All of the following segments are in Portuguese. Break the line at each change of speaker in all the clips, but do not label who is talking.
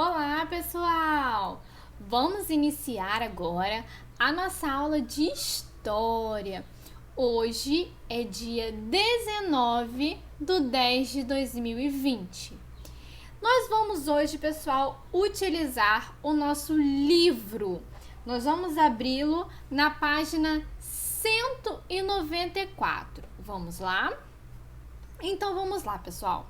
Olá, pessoal! Vamos iniciar agora a nossa aula de história. Hoje é dia 19/10/2020. Nós vamos hoje, pessoal, utilizar o nosso livro. Nós vamos abri-lo na página 194. Vamos lá? Então, vamos lá, pessoal.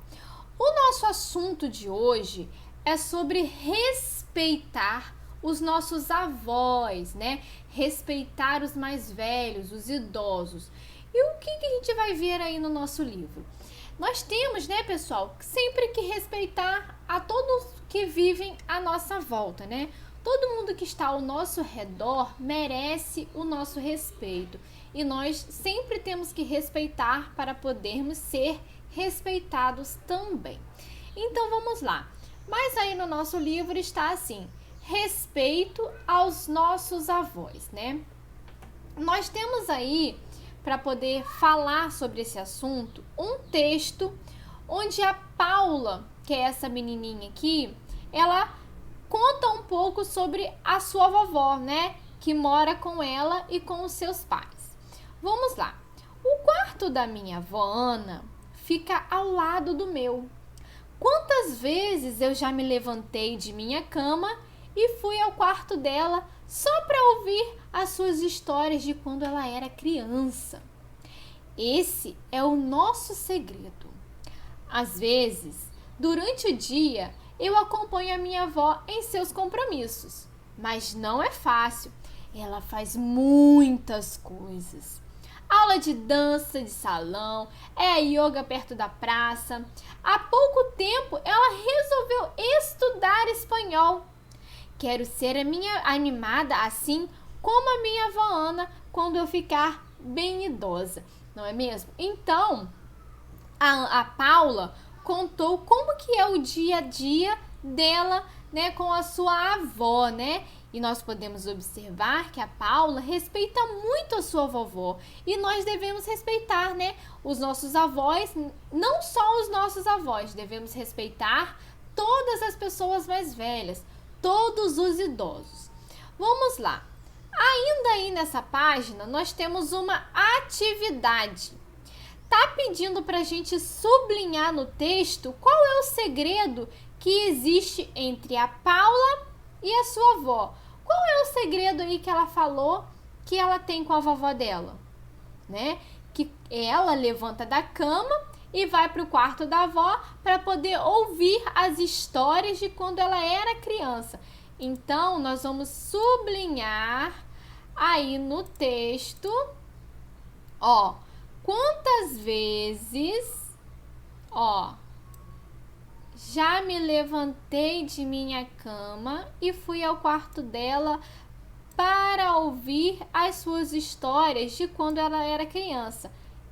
O nosso assunto de hoje é sobre respeitar os nossos avós, né? Respeitar os mais velhos, os idosos. E o que a gente vai ver aí no nosso livro? Nós temos, né, pessoal, sempre que respeitar a todos que vivem à nossa volta, né? Todo mundo que está ao nosso redor merece o nosso respeito. E nós sempre temos que respeitar para podermos ser respeitados também. Então, vamos lá. Mas aí no nosso livro está assim: respeito aos nossos avós, né? Nós temos aí, para poder falar sobre esse assunto, um texto onde a Paula, que é essa menininha aqui, ela conta um pouco sobre a sua vovó, né? Que mora com ela e com os seus pais. Vamos lá. O quarto da minha avó Ana fica ao lado do meu. Quantas vezes eu já me levantei de minha cama e fui ao quarto dela só para ouvir as suas histórias de quando ela era criança. Esse é o nosso segredo. Às vezes, durante o dia, eu acompanho a minha avó em seus compromissos, mas não é fácil. Ela faz muitas coisas. Aula de dança de salão, yoga perto da praça. Há pouco tempo ela resolveu estudar espanhol. Quero ser animada assim como a minha avó Ana quando eu ficar bem idosa, não é mesmo? Então, a Paula contou como que é o dia a dia dela, né, com a sua avó, né? E nós podemos observar que a Paula respeita muito a sua vovó. E nós devemos respeitar, né, os nossos avós, não só os nossos avós, devemos respeitar todas as pessoas mais velhas, todos os idosos. Vamos lá. Ainda aí nessa página, nós temos uma atividade. Tá pedindo para a gente sublinhar no texto qual é o segredo que existe entre a Paula e a sua avó. Qual é o segredo aí que ela falou que ela tem com a vovó dela? Né? Que ela levanta da cama e vai para o quarto da avó para poder ouvir as histórias de quando ela era criança. Então, nós vamos sublinhar aí no texto, ó, quantas vezes, ó, já me levantei de minha cama e fui ao quarto dela para ouvir as suas histórias de quando ela era criança.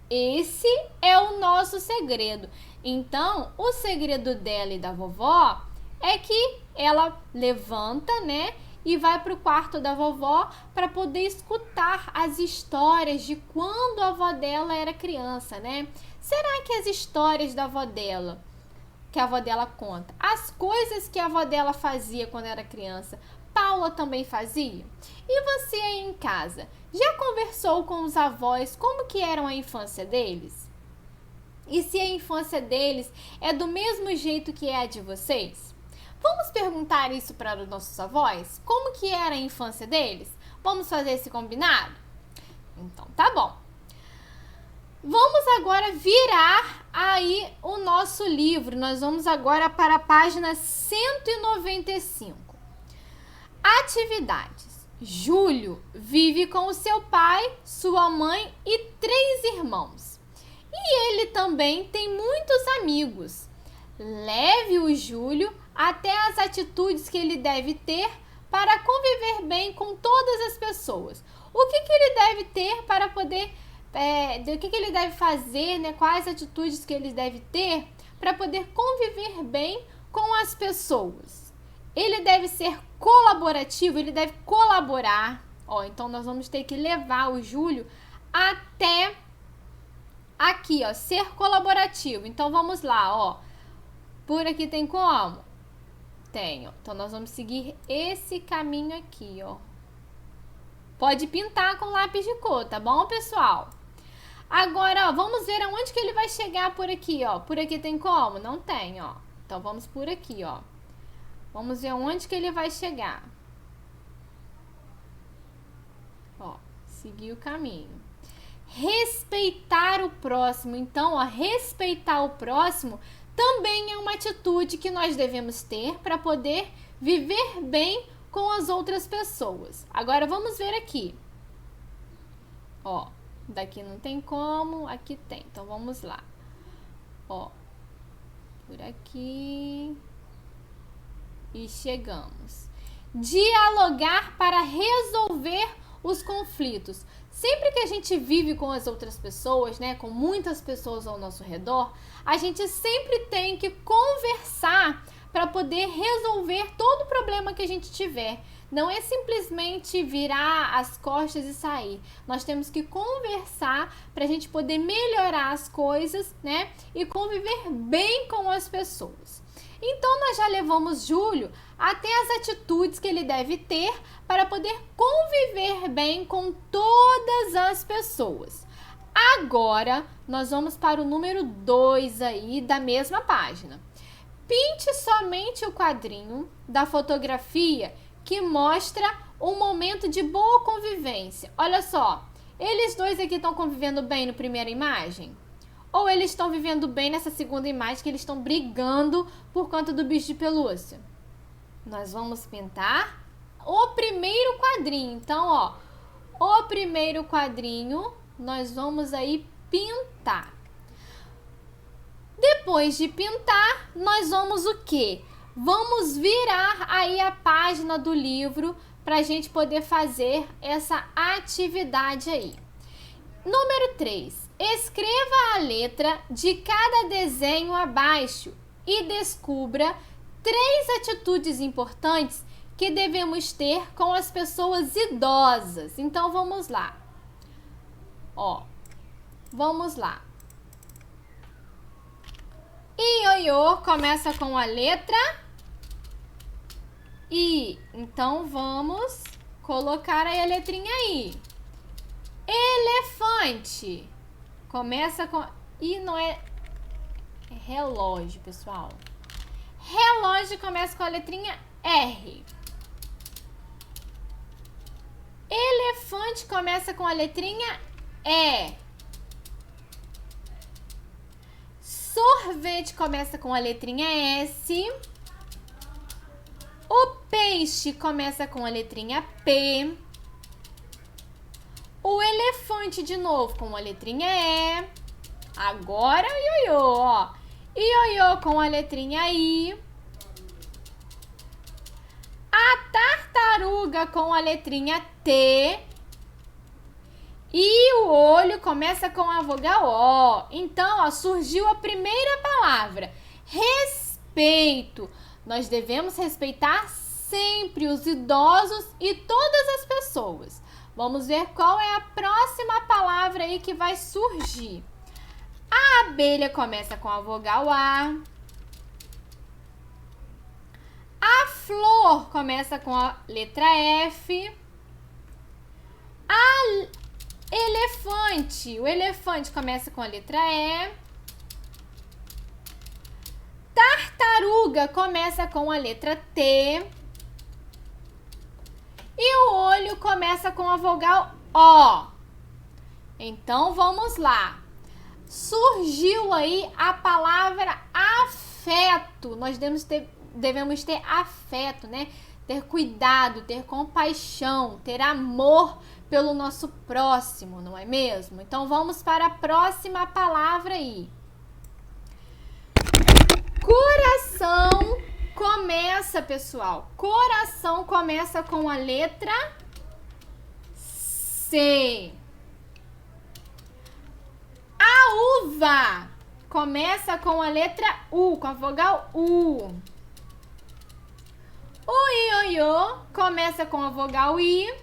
Esse é o nosso segredo. Então, o segredo dela e da vovó é que ela levanta, né, e vai para o quarto da vovó para poder escutar as histórias de quando a avó dela era criança, né? Será que as histórias da avó dela, que a avó dela conta, as coisas que a avó dela fazia quando era criança, Paula também fazia? E você aí em casa, já conversou com os avós como que eram a infância deles? E se a infância deles é do mesmo jeito que é a de vocês? Vamos perguntar isso para os nossos avós? Como que era a infância deles? Vamos fazer esse combinado? Então, tá bom. Vamos agora virar aí o nosso livro. Nós vamos agora para a página 195. Atividades. Júlio vive com o seu pai, sua mãe e 3 irmãos. E ele também tem muitos amigos. Leve o Júlio até as atitudes que ele deve ter para conviver bem com todas as pessoas. O que ele deve ter para poder... o que ele deve fazer, né? Quais atitudes que ele deve ter para poder conviver bem com as pessoas. Ele deve ser colaborativo, ele deve colaborar. Ó, então nós vamos ter que levar o Júlio até aqui, ó, ser colaborativo. Então vamos lá, ó. Por aqui tem como? Tenho. Então, nós vamos seguir esse caminho aqui, ó. Pode pintar com lápis de cor, tá bom, pessoal? Agora, ó, vamos ver aonde que ele vai chegar por aqui, ó. Por aqui tem como? Não tem, ó. Então, vamos por aqui, ó. Vamos ver aonde que ele vai chegar. Ó, seguir o caminho. Respeitar o próximo. Então, ó, respeitar o próximo também é uma atitude que nós devemos ter para poder viver bem com as outras pessoas. Agora, vamos ver aqui. Ó, daqui não tem como, aqui tem. Então, vamos lá. Ó, por aqui. E chegamos. Dialogar para resolver os conflitos. Sempre que a gente vive com as outras pessoas, né, com muitas pessoas ao nosso redor, a gente sempre tem que conversar para poder resolver todo o problema que a gente tiver. Não é simplesmente virar as costas e sair. Nós temos que conversar para a gente poder melhorar as coisas, né, e conviver bem com as pessoas. Então, nós já levamos Júlio até as atitudes que ele deve ter para poder conviver bem com todas as pessoas. Agora, nós vamos para o número 2 aí da mesma página. Pinte somente o quadrinho da fotografia que mostra um momento de boa convivência. Olha só, eles dois aqui estão convivendo bem na primeira imagem? Ou eles estão vivendo bem nessa segunda imagem que eles estão brigando por conta do bicho de pelúcia? Nós vamos pintar o primeiro quadrinho. Então, ó, o primeiro quadrinho nós vamos aí pintar. Depois de pintar, nós vamos o quê? Vamos virar aí a página do livro para a gente poder fazer essa atividade aí. Número 3. Escreva a letra de cada desenho abaixo e descubra 3 atitudes importantes que devemos ter com as pessoas idosas. Então, vamos lá. Ó, vamos lá. Ioiô começa com a letra I. Então, vamos colocar aí a letrinha I. Elefante. Começa com... I não é relógio, pessoal. Relógio começa com a letrinha R. Elefante começa com a letrinha E. Sorvete começa com a letrinha S. O peixe começa com a letrinha P. O elefante de novo com a letrinha E. Agora o ioiô, ó. Ioiô com a letrinha I. A tartaruga com a letrinha T. E o olho começa com a vogal O. Então, ó, surgiu a primeira palavra. Respeito. Nós devemos respeitar sempre os idosos e todas as pessoas. Vamos ver qual é a próxima palavra aí que vai surgir. A abelha começa com a vogal A. A flor começa com a letra F. O elefante começa com a letra E. Tartaruga começa com a letra T. E o olho começa com a vogal O. Então, vamos lá. Surgiu aí a palavra afeto. Nós devemos ter afeto, né? Ter cuidado, ter compaixão, ter amor pelo nosso próximo, não é mesmo? Então, vamos para a próxima palavra aí. Coração começa, pessoal. Coração começa com a letra C. A uva começa com a letra U, com a vogal U. O ioiô começa com a vogal I.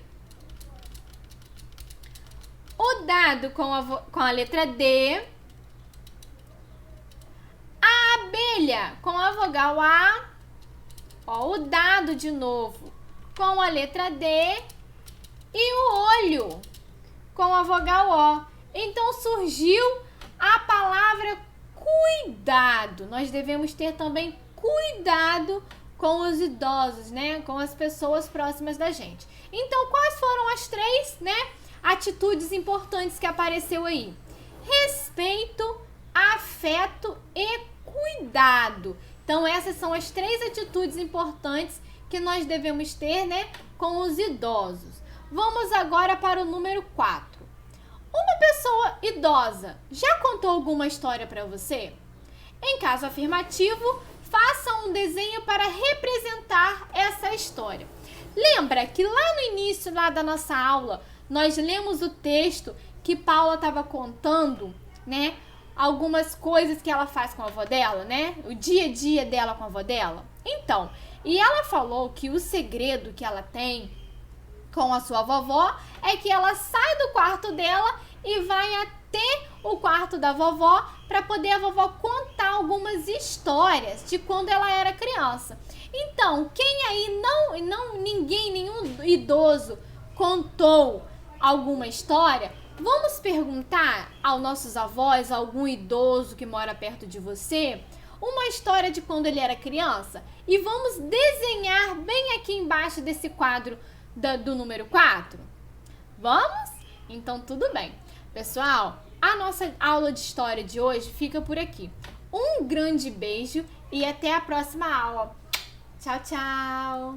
O dado com a letra D. A abelha com a vogal A. Ó, o dado de novo com a letra D e o olho com a vogal O. Então surgiu a palavra cuidado. Nós devemos ter também cuidado com os idosos, né? Com as pessoas próximas da gente. Então, quais foram as três, né, atitudes importantes que apareceu aí? Respeito, afeto e cuidado. Então, essas são as três atitudes importantes que nós devemos ter, né, com os idosos. Vamos agora para o número 4. Uma pessoa idosa já contou alguma história para você? Em caso afirmativo, faça um desenho para representar essa história. Lembra que lá no início lá da nossa aula, nós lemos o texto que Paula estava contando, né? Algumas coisas que ela faz com a avó dela, né? O dia a dia dela com a avó dela. Então, e ela falou que o segredo que ela tem com a sua vovó é que ela sai do quarto dela e vai até o quarto da vovó para poder a vovó contar algumas histórias de quando ela era criança. Então, quem aí nenhum idoso contou alguma história, vamos perguntar aos nossos avós, algum idoso que mora perto de você, uma história de quando ele era criança e vamos desenhar bem aqui embaixo desse quadro do número 4? Vamos? Então tudo bem. Pessoal, a nossa aula de história de hoje fica por aqui. Um grande beijo e até a próxima aula. Tchau, tchau!